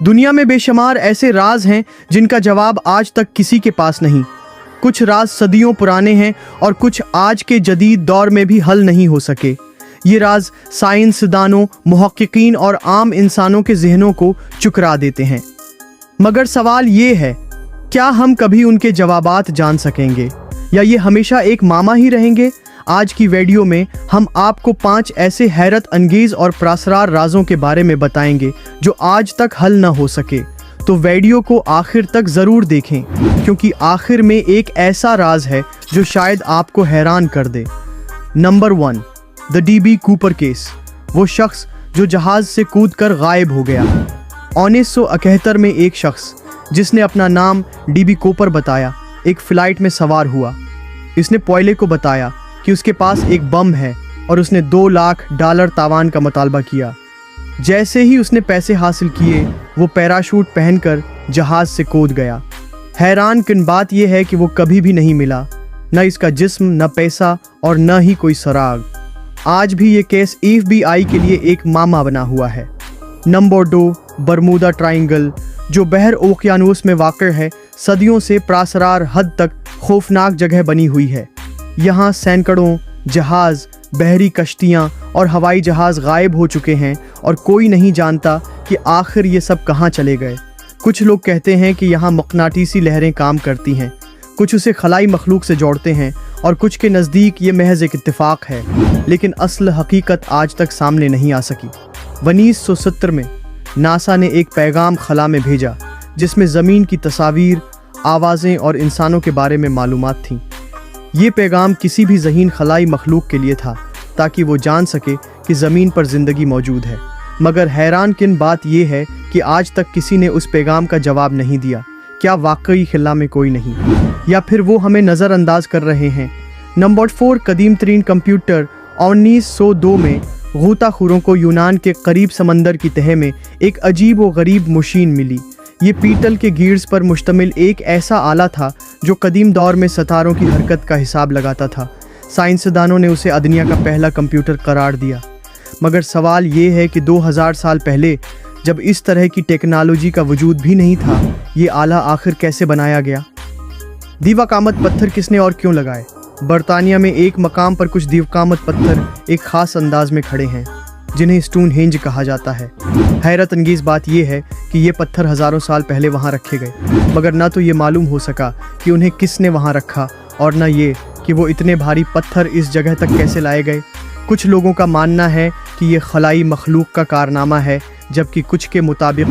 दुनिया में बेशुमार ऐसे राज हैं जिनका जवाब आज तक किसी के पास नहीं। कुछ राज सदियों पुराने हैं और कुछ आज के जदीद दौर में भी हल नहीं हो सके। ये राज साइंसदानों, मुहक्किकीन और आम इंसानों के जहनों को चुकरा देते हैं। मगर सवाल ये है, क्या हम कभी उनके जवाबात जान सकेंगे या ये हमेशा एक मामा ही रहेंगे? आज की वीडियो में हम आपको 5 ऐसे हैरत अंगेज और प्रासरार राजों के बारे में बताएंगे जो आज तक हल न हो सके। तो वीडियो को आखिर तक ज़रूर देखें, क्योंकि आखिर में एक ऐसा राज है जो शायद आपको हैरान कर दे। Number 1, the DB Cooper case. वो शख्स जो जहाज़ से कूदकर गायब हो गया। 1971 में एक शख्स जिसने अपना नाम DB कूपर बताया एक फ़्लाइट में सवार हुआ। इसने पायलट को बताया कि उसके पास एक बम है और उसने $2 लाख तावान का मुतालबा किया। जैसे ही उसने पैसे हासिल किए, वो पैराशूट पहनकर जहाज़ से कूद गया। हैरान किन बात यह है कि वो कभी भी नहीं मिला, न इसका जिस्म, न पैसा और न ही कोई सुराग। आज भी ये केस FBI के लिए एक मामा बना हुआ है। नंबर 2, बरमूदा ट्रायंगल, जो बहर ओकियानूस में वाक़ है, सदियों से प्रासरार हद तक खौफनाक जगह बनी हुई है। यहाँ सैकड़ों जहाज़, बहरी कश्तियाँ और हवाई जहाज़ गायब हो चुके हैं और कोई नहीं जानता कि आखिर ये सब कहाँ चले गए। कुछ लोग कहते हैं कि यहाँ मकनातीसी लहरें काम करती हैं, कुछ उसे खलाई मखलूक से जोड़ते हैं और कुछ के नज़दीक ये महज एक इत्तेफाक है, लेकिन असल हकीकत आज तक सामने नहीं आ सकी। 1970 में नासा ने एक पैगाम खला में भेजा जिसमें ज़मीन की तस्वीर, आवाज़ें और इंसानों के बारे में मालूमात थीं। ये पैगाम किसी भी ज़हीन खलाई मखलूक के लिए था ताकि वो जान सके कि ज़मीन पर ज़िंदगी मौजूद है। मगर हैरान किन बात यह है कि आज तक किसी ने उस पैगाम का जवाब नहीं दिया। क्या वाकई खिला में कोई नहीं, या फिर वो हमें नज़रअंदाज कर रहे हैं? नंबर 4, कदीम तरीन कंप्यूटर। 1902 में गूताखोरों को यूनान के करीब समंदर की तह में एक अजीब व गरीब मशीन मिली। ये पीतल के गियर्स पर मुश्तमिल एक ऐसा आला था जो कदीम दौर में सितारों की हरकत का हिसाब लगाता था। साइंसदानों ने उसे दुनिया का पहला कंप्यूटर करार दिया। मगर सवाल ये है कि 2000 साल पहले, जब इस तरह की टेक्नोलॉजी का वजूद भी नहीं था, ये आला आखिर कैसे बनाया गया? दीवाकामत पत्थर किसने और क्यों लगाए? बरतानिया में एक मकाम पर कुछ दीवाकामत पत्थर एक ख़ास अंदाज में खड़े हैं जिन्हें स्टोनहेंज कहा जाता है। हैरत अंगेज़ बात यह है कि ये पत्थर हज़ारों साल पहले वहाँ रखे गए, मगर ना तो ये मालूम हो सका कि उन्हें किसने वहाँ रखा और न ये कि वो इतने भारी पत्थर इस जगह तक कैसे लाए गए। कुछ लोगों का मानना है कि ये खलाई मखलूक का कारनामा है, जबकि कुछ के मुताबिक